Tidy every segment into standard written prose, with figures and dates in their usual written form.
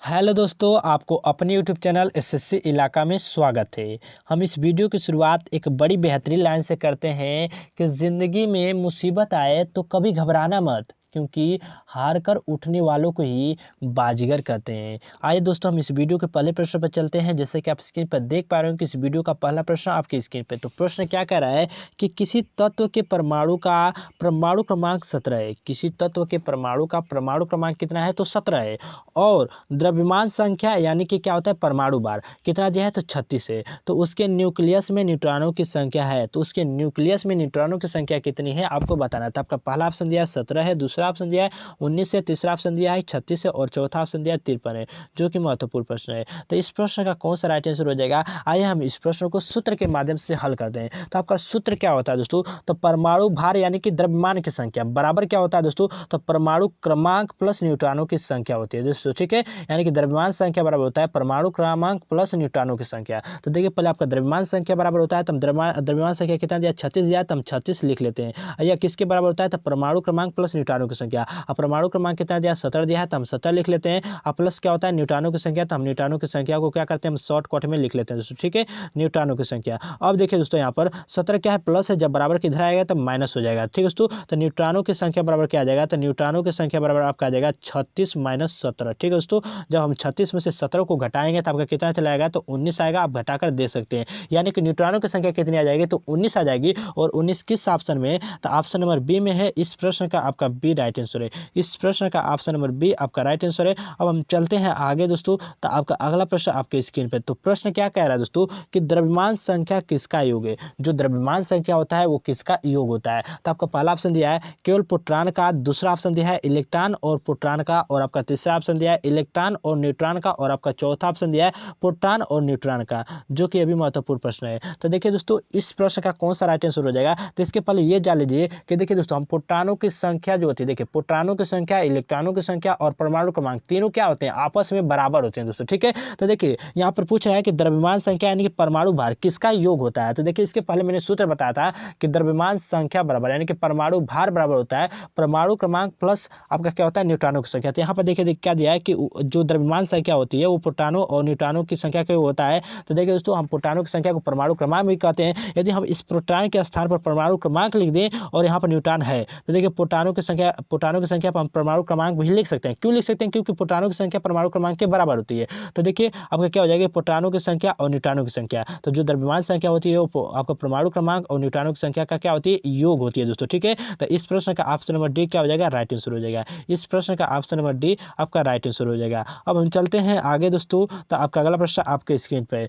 Hello दोस्तों, आपको अपने यूट्यूब चैनल एसएससी इलाका में स्वागत है। हम इस वीडियो की शुरुआत एक बड़ी बेहतरीन लाइन से करते हैं कि ज़िंदगी में मुसीबत आए तो कभी घबराना मत, क्योंकि हार कर उठने वालों को ही बाजीगर कहते हैं। आइए दोस्तों, हम इस वीडियो के पहले प्रश्न पर चलते हैं। जैसे कि आप स्क्रीन पर देख पा रहे हो कि इस वीडियो का पहला प्रश्न आपकी स्क्रीन पे। तो प्रश्न क्या कह रहा है कि किसी तत्व के परमाणु का परमाणु क्रमांक 17 है। किसी तत्व के परमाणु का परमाणु क्रमांक कितना है? तो 17 है। और द्रव्यमान संख्या यानी कि क्या होता है परमाणु भार कितना दिया है? तो 36 है। तो उसके न्यूक्लियस में न्यूट्रॉनों की संख्या है, तो उसके न्यूक्लियस में न्यूट्रॉनों की संख्या कितनी है आपको बताना है। तो आपका पहला ऑप्शन दिया है 17 है, दूसरा ऑप्शन दिया है 19 है, तीसरा ऑप्शन दिया है 36 है और चौथा ऑप्शन दिया है 53 है, जो कि महत्वपूर्ण प्रश्न है। तो इस प्रश्न का कौन सा राइट आंसर हो जाएगा? आइए हम इस प्रश्न को सूत्र के माध्यम से हल करते हैं। तो आपका सूत्र क्या होता है दोस्तों? तो परमाणु भार यानी कि द्रव्यमान की संख्या बराबर क्या होता है दोस्तों? तो परमाणु क्रमांक प्लस न्यूट्रॉनों की संख्या होती है दोस्तों, ठीक है। यानी कि द्रव्यमान संख्या बराबर होता है परमाणु क्रमांक प्लस न्यूट्रॉनों की संख्या। तो देखिए पहले आपका द्रव्यमान संख्या बराबर होता है, तो हम द्रव्यमान संख्या कितना दिया? 36 दिया, तो हम 36 लिख लेते हैं। या किसके बराबर होता है? तो परमाणु क्रमांक प्लस न्यूट्रॉनों की संख्या। अब परमाणु क्रमांक कितना दिया? 17 दिया है, तो हम 17 लिख लेते हैं। अब प्लस क्या होता है? न्यूट्रॉनों की संख्या, तो हम न्यूट्रॉनों की संख्या को क्या करते हैं? हम शॉर्टकट में लिख लेते हैं दोस्तों, ठीक है। न्यूट्रॉनों की संख्या। अब देखिए दोस्तों यहाँ पर 17 क्या है? प्लस है, जब बराबर किधर आएगा तो माइनस हो जाएगा, ठीक है दोस्तों। तो न्यूट्रॉनों की संख्या बराबर क्या आ जाएगा? तो न्यूट्रॉनों की संख्या बराबर आपका आ जाएगा 36 माइनस 17, ठीक है दोस्तों। जब हम 36 में से 17 को घटाएंगे तो आपका कितना चला आएगा? तो 19 आएगा। आप घटाकर दे सकते हैं, यानी कि न्यूट्रॉनों की संख्या कितनी आ जाएगी? तो 19 आ जाएगी। और 19 किस ऑप्शन में? तो ऑप्शन नंबर बी में है। इस प्रश्न का आपका बी राइट आंसर है। इस प्रश्न का ऑप्शन नंबर बी आपका राइट आंसर है। अब हम चलते हैं आगे दोस्तों। तो आपका अगला प्रश्न आपके स्क्रीन पे। तो प्रश्न क्या कह रहा है दोस्तों कि द्रव्यमान संख्या किसका योग है? जो द्रव्यमान संख्या होता है वो किसका योग होता है? तो आपका पहला ऑप्शन दिया है केवल प्रोटॉन का, दूसरा ऑप्शन दिया है इलेक्ट्रॉन और प्रोटॉन का, और आपका तीसरा ऑप्शन दिया है इलेक्ट्रॉन और न्यूट्रॉन का, और आपका चौथा ऑप्शन दिया है प्रोटॉन और न्यूट्रॉन का, जो कि अभी महत्वपूर्ण प्रश्न है। तो देखिए दोस्तों इस प्रश्न का कौन सा राइट आंसर हो जाएगा? तो इसके पहले ये जान लीजिए कि देखिए दोस्तों हम प्रोटॉनों की संख्या जो होती है, देखिए प्रोटॉनों की संख्या, इलेक्ट्रॉनों की संख्या और परमाणु क्रमांक तीनों क्या होते हैं? आपस में बराबर होते हैं दोस्तों, ठीक है। तो देखिए यहाँ पर पूछा है कि द्रव्यमान संख्या यानी कि परमाणु भार किसका योग होता है? तो देखिए इसके पहले मैंने सूत्र बताया था कि द्रव्यमान संख्या बराबर यानी कि परमाणु भार बराबर होता है परमाणु क्रमांक प्लस आपका क्या होता है? न्यूट्रॉनों की संख्या। तो यहाँ पर देखिए क्या दिया है कि जो द्रव्यमान संख्या होती है वो प्रोटॉनों और न्यूट्रॉनों की संख्या का होता है। तो देखिए दोस्तों हम प्रोटॉनों की संख्या को परमाणु क्रमांक भी कहते हैं। यदि हम इस प्रोटॉन के स्थान पर परमाणु क्रमांक लिख दें और यहाँ पर न्यूट्रॉन है, तो देखिए प्रोटॉनों की संख्या पर हम परमाणु क्रमांक भी लिख सकते हैं। क्यों लिख सकते हैं? क्योंकि प्रोटॉनों की संख्या परमाणु क्रमांक के बराबर होती है। तो देखिए आपका क्या हो जाएगा? प्रोटॉनों की संख्या और न्यूट्रॉनों की संख्या। तो जो द्रव्यमान संख्या होती है वो आपका परमाणु क्रमांक और न्यूट्रॉनों की संख्या का क्या होती है? योग होती है दोस्तों, ठीक है। तो इस प्रश्न का ऑप्शन नंबर डी क्या हो जाएगा? राइट आंसर हो जाएगा। इस प्रश्न का ऑप्शन नंबर डी आपका राइट आंसर हो जाएगा। अब हम चलते हैं आगे दोस्तों। तो आपका अगला प्रश्न आपके स्क्रीन पे।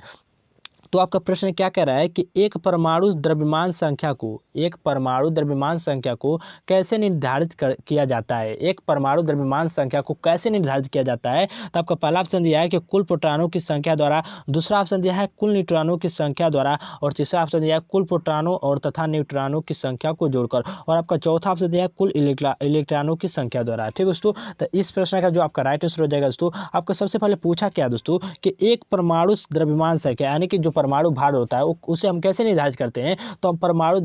तो आपका प्रश्न क्या कह रहा है कि एक परमाणु द्रव्यमान संख्या को कैसे निर्धारित किया जाता है? एक परमाणु द्रव्यमान संख्या को कैसे निर्धारित किया जाता है? तो आपका पहला ऑप्शन दिया है कि कुल प्रोटॉनों की संख्या द्वारा, दूसरा ऑप्शन दिया है कुल न्यूट्रॉनों की संख्या द्वारा, और तीसरा ऑप्शन दिया है कुल प्रोटॉनों और तथा न्यूट्रॉनों की संख्या को जोड़कर, और आपका चौथा ऑप्शन दिया है कुल इलेक्ट्रॉनों की संख्या द्वारा, ठीक है दोस्तों। तो इस प्रश्न का जो आपका राइट आंसर हो जाएगा दोस्तों, आपको सबसे पहले पूछा क्या दोस्तों कि एक परमाणु द्रव्यमान संख्या यानी कि जो परमाणु भार होता है उसे हम कैसे निर्धारित करते हैं? तो हम परमाणु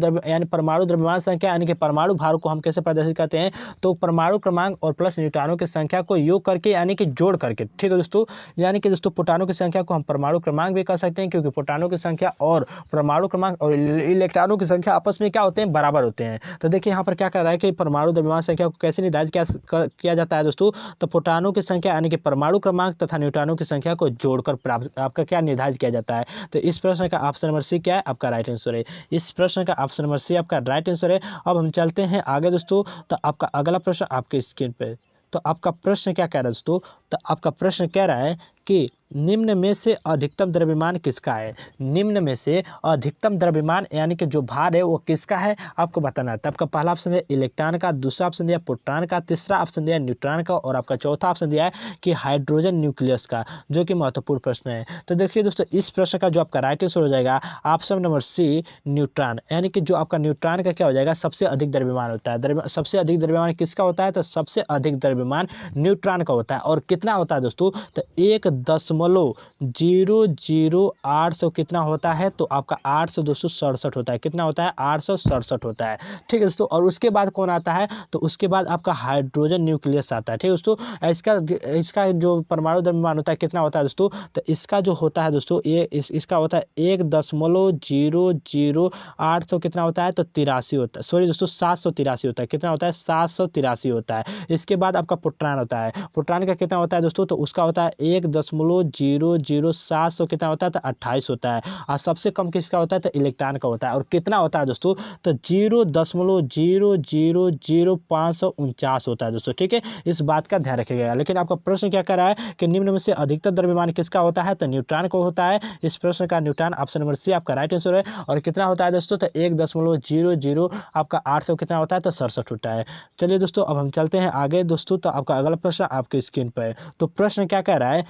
द्रव्यमान संख्या यानी कि परमाणु भार को हम कैसे प्रदर्शित करते हैं? तो परमाणु क्रमांक और प्लस न्यूट्रॉनों की संख्या को योग करके यानी कि जोड़ करके, ठीक है दोस्तों। यानी कि दोस्तों प्रोटॉनों की संख्या को हम परमाणु क्रमांक भी कर सकते हैं, क्योंकि प्रोटॉनों की संख्या और परमाणु क्रमांक और इलेक्ट्रॉनों की संख्या आपस में क्या होते हैं? बराबर होते हैं। तो देखिए यहाँ पर क्या कर रहा है कि परमाणु द्रव्यमान संख्या को कैसे निर्धारित किया जाता है दोस्तों? तो प्रोटॉनों की संख्या यानी कि परमाणु क्रमांक तथा न्यूट्रॉनों की संख्या को जोड़कर प्राप्त आपका क्या निर्धारित किया जाता है? तो इस प्रश्न का ऑप्शन नंबर सी क्या है? आपका राइट आंसर है। इस प्रश्न का ऑप्शन नंबर सी आपका राइट आंसर है। अब हम चलते हैं आगे दोस्तों। तो आपका अगला प्रश्न आपके स्क्रीन पे। तो आपका प्रश्न क्या कह रहा है दोस्तों? तो आपका प्रश्न कह रहा है कि निम्न में से अधिकतम द्रव्यमान किसका है? निम्न में से अधिकतम द्रव्यमान यानी कि जो भार है वो किसका है आपको बताना है। तो आपका पहला ऑप्शन है इलेक्ट्रॉन का, दूसरा ऑप्शन दिया प्रोटॉन का, तीसरा ऑप्शन दिया न्यूट्रॉन का, और आपका चौथा ऑप्शन दिया है कि हाइड्रोजन न्यूक्लियस का, जो कि महत्वपूर्ण प्रश्न है। तो देखिए दोस्तों इस प्रश्न का जो आपका राइट आंसर हो जाएगा ऑप्शन नंबर सी न्यूट्रॉन, यानी कि जो आपका न्यूट्रॉन का क्या हो जाएगा? सबसे अधिक द्रव्यमान होता है। सबसे अधिक द्रव्यमान किसका होता है? तो सबसे अधिक द्रव्यमान न्यूट्रॉन का होता है। और कितना होता है दोस्तों? तो 1 1,00800 कितना होता है, तो आपका 867 होता है। कितना होता है, 867 होता है। ठीक है दोस्तों, और उसके बाद कौन आता है, तो उसके बाद आपका हाइड्रोजन न्यूक्लियस आता है। ठीक है दोस्तों, इसका इसका जो परमाणु द्रव्यमान होता है कितना होता है दोस्तों, तो इसका जो होता है दोस्तों, ये इसका होता है 1,00800 कितना होता है, तो 83 होता है। सॉरी दोस्तों, 783 होता है। कितना होता है, 783 होता है। इसके बाद आपका प्रोटॉन होता है। प्रोटॉन का कितना होता है दोस्तों, तो उसका होता है 1,00700 कितना होता है, तो 28 होता है। और सबसे कम किसका होता है, तो इलेक्ट्रॉन का होता है। और कितना होता है दोस्तों, तो 0,0000549 होता है दोस्तों। ठीक है, इस बात का ध्यान रखिएगा। लेकिन आपका प्रश्न क्या कर रहा है कि निम्न में से अधिकतर द्रव्यमान किसका होता है, तो न्यूट्रॉन को होता है। इस प्रश्न का न्यूट्रॉन ऑप्शन नंबर सी आपका राइट आंसर है। और कितना होता है दोस्तों, तो 1,000 आपका 800 कितना होता है, तो 67 होता है। चलिए दोस्तों, अब हम चलते हैं आगे दोस्तों। तो आपका अगला प्रश्न आपकी स्क्रीन पर है। तो प्रश्न क्या कह रहा है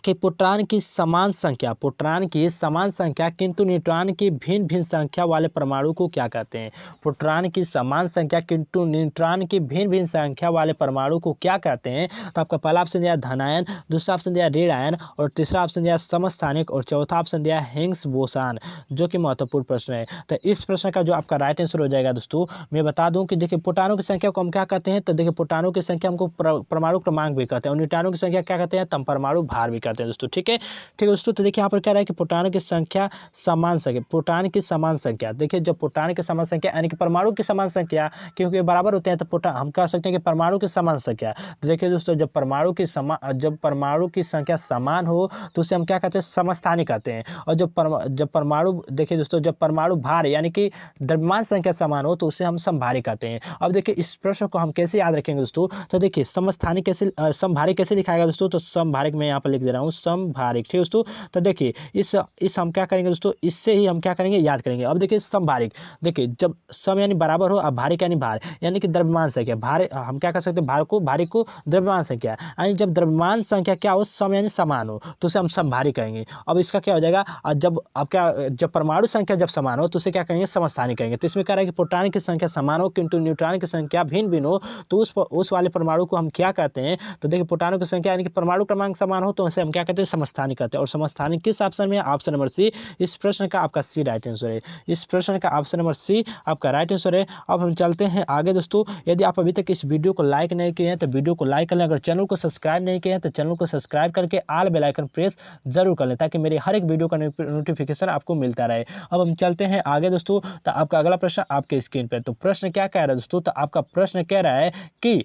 कि प्रोटॉन की समान संख्या किंतु न्यूट्रॉन की भिन्न भिन्न संख्या वाले परमाणु को क्या कहते हैं। प्रोटॉन की समान संख्या किंतु न्यूट्रॉन की भिन्न भिन्न संख्या वाले परमाणु को क्या कहते हैं। तो आपका पहला ऑप्शन दिया धनायन, दूसरा ऑप्शन दिया ऋण आयन, और तीसरा ऑप्शन दिया समस्थानिक, और चौथा ऑप्शन दिया हिग्स बोसान, जो कि महत्वपूर्ण प्रश्न है। तो इस प्रश्न का जो आपका राइट आंसर हो जाएगा दोस्तों, मैं बता दूं कि देखिए प्रोटॉनों की संख्या को हम क्या कहते हैं, तो देखिए प्रोटॉनों की संख्या हमको परमाणु क्रमांक भी कहते हैं, और न्यूट्रॉनों की संख्या क्या कहते हैं, तम परमाणु भार भी कहते हैं दोस्तों। ठीक है दोस्तों, तो देखिए यहाँ पर क्या रहा है कि प्रोटॉन की संख्या समान संख्या, प्रोटॉन की समान संख्या। देखिए जब प्रोटॉन की समान संख्या यानी कि परमाणु की समान संख्या, क्योंकि बराबर होते हैं, तो प्रोटॉन हम कह सकते हैं कि परमाणु की समान संख्या। तो देखिए दोस्तों, जब परमाणु की संख्या समान हो तो उसे हम क्या कहते हैं, समस्थानिक कहते हैं। और जब परमाणु देखिए दोस्तों, जब परमाणु भार यानी कि द्रव्यमान संख्या समान हो तो उसे हम समभारी कहते हैं। अब देखिए इस प्रश्न को हम कैसे याद रखेंगे दोस्तों, तो देखिए समस्थानिक कैसे समभारिक कैसे लिखाएगा दोस्तों, तो समभारिक मैं यहाँ पर लिख दे रहा हूँ, समभारिक। ठीक है दोस्तों, तो देखिए इस हम क्या करेंगे दोस्तों, इससे ही हम क्या करेंगे, याद करेंगे। अब देखिए समभारिक, देखिए जब सम यानी बराबर हो, अब भारिक यानी भार यानी कि द्रव्यमान संख्या, भार हम क्या कर सकते हैं, भारिक को द्रव्यमान संख्या, यानी जब द्रव्यमान संख्या क्या हो, सम यानी समान हो, तो उसे हम समभारिक कहेंगे। अब इसका क्या हो जाएगा, जब परमाणु संख्या जब समान हो तो उसे क्या कहेंगे, समस्थानिक कहेंगे। तो इसमें कह रहा है कि प्रोटॉन की संख्या समान हो किंतु न्यूट्रॉन की संख्या भिन्न भिन्न हो, तो उस वाले परमाणु को हम क्या कहते हैं। तो देखिए प्रोटॉनों की संख्या यानी कि परमाणु क्रमांक समान हो तो उसे हम क्या कहते हैं, समस्थानिक कहते हैं। और समस्थानिक किस ऑप्शन में है, ऑप्शन नंबर सी। इस प्रश्न का आपका सी राइट आंसर है। इस प्रश्न का ऑप्शन नंबर सी आपका राइट आंसर है। अब हम चलते हैं आगे दोस्तों। यदि आप अभी तक इस वीडियो को लाइक नहीं किए हैं तो वीडियो को लाइक कर लें। अगर चैनल को सब्सक्राइब नहीं किए हैं तो चैनल को सब्सक्राइब करके ऑल बेल आइकन प्रेस जरूर कर लें, ताकि मेरे हर एक वीडियो का नोटिफिकेशन आपको मिलता रहे। अब हम चलते हैं आगे दोस्तों। तो आपका अगला प्रश्न आपके स्क्रीन पर। तो प्रश्न क्या कह रहा है दोस्तों, तो आपका प्रश्न कह रहा है कि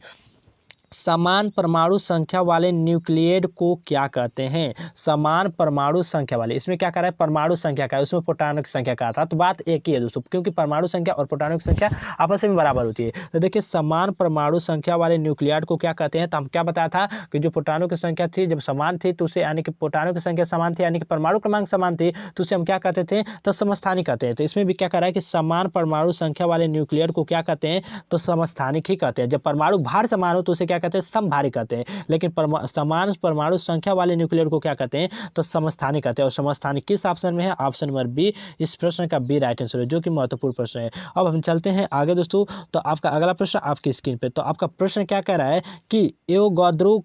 समान परमाणु संख्या वाले न्यूक्लियेड को क्या कहते हैं। समान परमाणु संख्या वाले, इसमें क्या कर रहा है, परमाणु संख्या का है, उसमें प्रोटॉनों की संख्या का था। तो बात एक ही है दोस्तों, क्योंकि परमाणु संख्या और प्रोटॉनों की संख्या आपस में बराबर होती है। तो देखिए समान परमाणु संख्या वाले न्यूक्लियेड को क्या कहते हैं। तो हम क्या बताया था कि जो प्रोटॉनों की संख्या थी जब समान थी तो उसे यानी कि प्रोटॉनों की संख्या समान थी यानी कि परमाणु क्रमांक समान थी, तो उसे हम क्या कहते थे, तो समस्थानिक कहते हैं। तो इसमें भी क्या कर रहा है कि समान परमाणु संख्या वाले न्यूक्लियेड को क्या कहते हैं, तो समस्थानिक ही कहते हैं। जब परमाणु भार समान हो तो उसे क्या कहते हैं, समभारिक कहते हैं। लेकिन समान परमाणु संख्या वाले न्यूक्लियर को क्या कहते हैं, तो समस्थानिक कहते हैं। और समस्थानिक किस ऑप्शन में है, ऑप्शन नंबर बी। इस प्रश्न का बी राइट आंसर है, जो कि महत्वपूर्ण प्रश्न है। अब हम चलते हैं आगे दोस्तों। तो आपका अगला प्रश्न आपकी स्क्रीन पे। तो आपका प्रश्न क्या कह रहा है कि एवोगाद्रो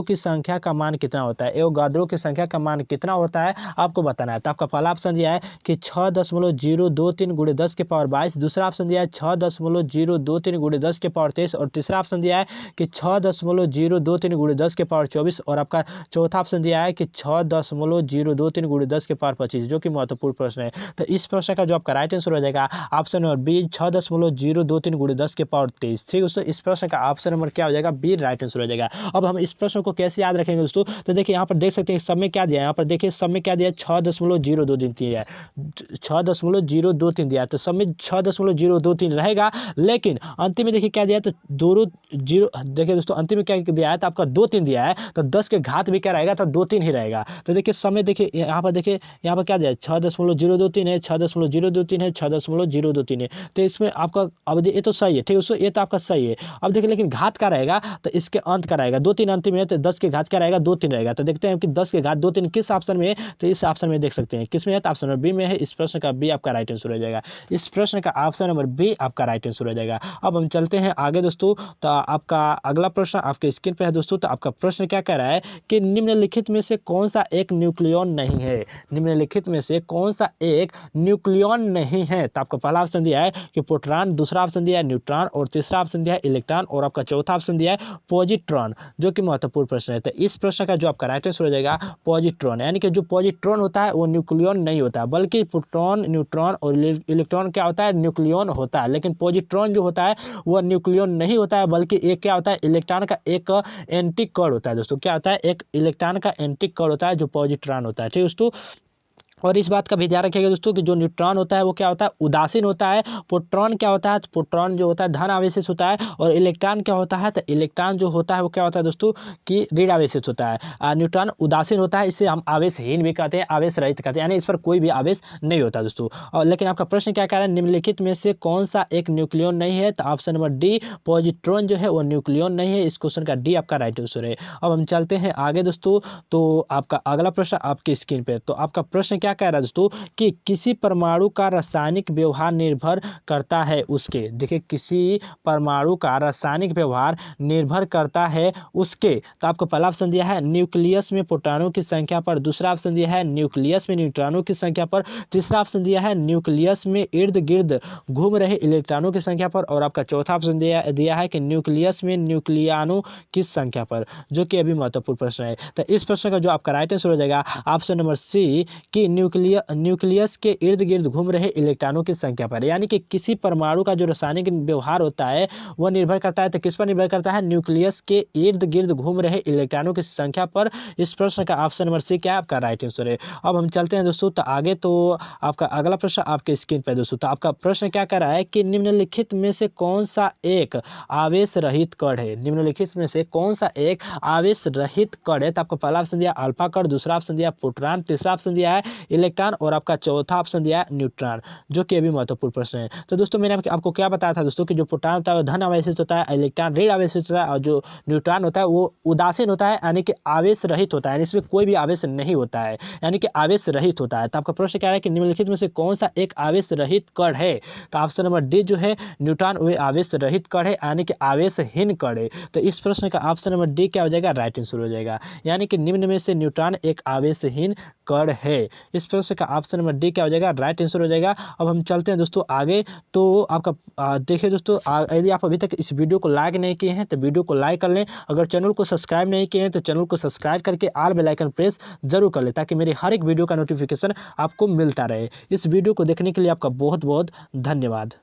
की संख्या का मान कितना होता है। एवोगाद्रो की संख्या का मान कितना होता है आपको बताना है। तो आपका पहला ऑप्शन दिया है कि 6.023 × 10 की पावर 22, दूसरा ऑप्शन दिया है 6.023 × 10 की पावर 23, और तीसरा ऑप्शन दिया है कि 6.023 × 10 की पावर 24, और आपका चौथा ऑप्शन दिया है कि 6.023 × 10 की पावर 25, जो कि महत्वपूर्ण प्रश्न है। तो इस प्रश्न का जो आपका राइट आंसर हो जाएगा ऑप्शन नंबर बी, 6.023 × 10 की पावर 23। ठीक दोस्तों, इस प्रश्न का ऑप्शन नंबर क्या हो जाएगा, बी राइट आंसर हो जाएगा। अब हम इस प्रश्न को कैसे याद रखेंगे दोस्तों, तो देखिए यहाँ पर देख सकते हैं सब में क्या दिया है, यहाँ पर देखिए सब में क्या दिया है, 6.023 दिया है, 6.023 दिया है। तो सब में 6.023 रहेगा, लेकिन अंतिम में देखिए क्या दिया है, तो दोनों जीरो, देखिए दोस्तों अंतिम में क्या दिया है, तो आपका 2-3 दिया है, तो 10 के घात भी क्या रहेगा, तो 2-3 ही रहेगा। तो देखिए समय देखिए यहाँ पर देखिए यहाँ पर क्या दिया है, 6.023 है, 6.023 है, 6.023 है। तो इसमें आपका अब ये तो सही है, ठीक है दोस्तों, ये तो आपका सही है। अब देखिए लेकिन घात का रहेगा तो इसके अंत का रहेगा, 2-3 3 अंतिम है तो 10 की घात क्या रहेगा, 2 3 रहेगा। तो देखते हैं कि 10 की घात 2 3 किस ऑप्शन में है, तो इस ऑप्शन में देख सकते हैं किस में है, तो ऑप्शन नंबर बी में है। इस प्रश्न का बी आपका राइट आंसर हो जाएगा। इस प्रश्न का ऑप्शन नंबर बी आपका राइट आंसर हो जाएगा। अब हम चलते हैं आगे दोस्तों। तो आपका अगला प्रश्न आपके स्क्रीन पे है दोस्तों। तो आपका प्रश्न क्या कह रहा है कि निम्नलिखित में से कौन सा एक न्यूक्लियॉन नहीं है, निम्नलिखित में से कौन सा एक न्यूक्लियॉन नहीं है। तो आपका पहला ऑप्शन दिया है कि प्रोटॉन, दूसरा ऑप्शन दिया है न्यूट्रॉन, और तीसरा ऑप्शन दिया है इलेक्ट्रॉन, और आपका चौथा ऑप्शन दिया है पॉजिट्रॉन, जो कि महत्वपूर्ण प्रश्न है। तो इस प्रश्न का जो आपका राइट आंसर हो जाएगा पॉजिट्रॉन, यानी कि जो पॉजिट्रॉन होता है वो न्यूक्लियॉन नहीं होता, बल्कि प्रोटॉन, न्यूट्रॉन और इलेक्ट्रॉन क्या होता है, न्यूक्लियॉन होता है। लेकिन पॉजिट्रॉन जो होता है वो न्यूक्लियॉन नहीं होता है, बल्कि एक क्या होता है, इलेक्ट्रॉन का एक एंटी कण होता है दोस्तों। क्या होता है, एक इलेक्ट्रॉन का एंटी कण होता है जो पॉजिट्रॉन होता है। ठीक है दोस्तों। और इस बात का भी ध्यान रखिएगा दोस्तों कि जो न्यूट्रॉन होता है वो क्या होता है, उदासीन होता है। प्रोटॉन क्या होता है, तो प्रोटॉन जो होता है धन आवेशित होता है। और इलेक्ट्रॉन क्या होता है, तो इलेक्ट्रॉन जो होता है वो क्या होता है दोस्तों कि ऋण आवेशित होता है। न्यूट्रॉन उदासीन होता है, इसे हम आवेशहीन भी कहते हैं, आवेश रहित कहते हैं, यानी इस पर कोई भी आवेश नहीं होता दोस्तों। और लेकिन आपका प्रश्न क्या कह रहा है, निम्नलिखित में से कौन सा एक न्यूक्लियॉन नहीं है। तो ऑप्शन नंबर डी पॉजिट्रॉन जो है वो न्यूक्लियॉन नहीं है। इस क्वेश्चन का डी आपका राइट आंसर है। अब हम चलते हैं आगे दोस्तों। तो आपका अगला प्रश्न आपकी स्क्रीन पे। तो आपका प्रश्न क्या कह रहा है दोस्तों कि किसी परमाणु का रासायनिक व्यवहार निर्भर करता है उसके, देखिए किसी परमाणु का रासायनिक व्यवहार निर्भर करता है उसके। तो आपको पहला ऑप्शन दिया है न्यूक्लियस में प्रोटॉनों की संख्या पर, दूसरा ऑप्शन दिया है न्यूक्लियस में न्यूट्रॉनों की संख्या पर, तीसरा ऑप्शन दिया है न्यूक्लियस में इर्द गिर्द घूम रहे इलेक्ट्रॉनों की संख्या पर, और आपका चौथा ऑप्शन दिया है कि न्यूक्लियस में न्यूक्लियानों की संख्या पर, जो कि अभी महत्वपूर्ण प्रश्न है। तो इस प्रश्न का जो आपका राइट आंसर हो जाएगा ऑप्शन नंबर सी कि न्यूक्लियस के इर्द गिर्द घूम रहे इलेक्ट्रॉनों की संख्या पर, यानी कि किसी परमाणु का जो रासायनिक व्यवहार होता है वह निर्भर करता है, तो किस पर निर्भर करता है, न्यूक्लियस के इर्द गिर्द घूम रहे इलेक्ट्रॉनों की संख्या पर। इस प्रश्न का ऑप्शन नंबर सी क्या है, आपका राइट आंसर है। अब हम चलते हैं दोस्तों तो आगे। तो आपका अगला प्रश्न आपके स्क्रीन पर दोस्तों। तो आपका प्रश्न क्या कर रहा है कि निम्नलिखित में से कौन सा एक आवेश रहित कण है, निम्नलिखित में से कौन सा एक आवेश रहित कण है। तो आपको पहला ऑप्शन दिया अल्फा कण, दूसरा ऑप्शन दिया प्रोटॉन, तीसरा ऑप्शन दिया है इलेक्ट्रॉन, और आपका चौथा ऑप्शन दिया है न्यूट्रॉन, जो कि अभी महत्वपूर्ण प्रश्न है। तो दोस्तों मैंने आपको क्या बताया था दोस्तों कि जो प्रोटॉन होता है वो धन आवेशित होता है, इलेक्ट्रॉन ऋण आवेशित होता है, और जो न्यूट्रॉन होता है वो उदासीन होता है, यानी कि आवेश रहित होता है, यानी इसमें कोई भी आवेश नहीं होता है, यानी कि आवेश रहित होता है। तो आपका प्रश्न क्या है कि निम्नलिखित में से कौन सा एक आवेश रहित कण है। तो ऑप्शन नंबर डी जो है न्यूट्रॉन वे आवेश रहित कण है, यानी कि आवेशहीन कण है। तो इस प्रश्न का ऑप्शन नंबर डी क्या हो जाएगा, राइट आंसर हो जाएगा, यानी कि निम्न में से न्यूट्रॉन एक आवेशहीन कण है। इस प्रश्न का ऑप्शन नंबर डी क्या हो जाएगा, राइट आंसर हो जाएगा। अब हम चलते हैं दोस्तों आगे। तो आपका देखिए दोस्तों, यदि आप अभी तक इस वीडियो को लाइक नहीं किए हैं तो वीडियो को लाइक कर लें। अगर चैनल को सब्सक्राइब नहीं किए हैं तो चैनल को सब्सक्राइब करके ऑल बेल आइकन प्रेस जरूर कर लें, ताकि मेरी हर एक वीडियो का नोटिफिकेशन आपको मिलता रहे। इस वीडियो को देखने के लिए आपका बहुत बहुत धन्यवाद।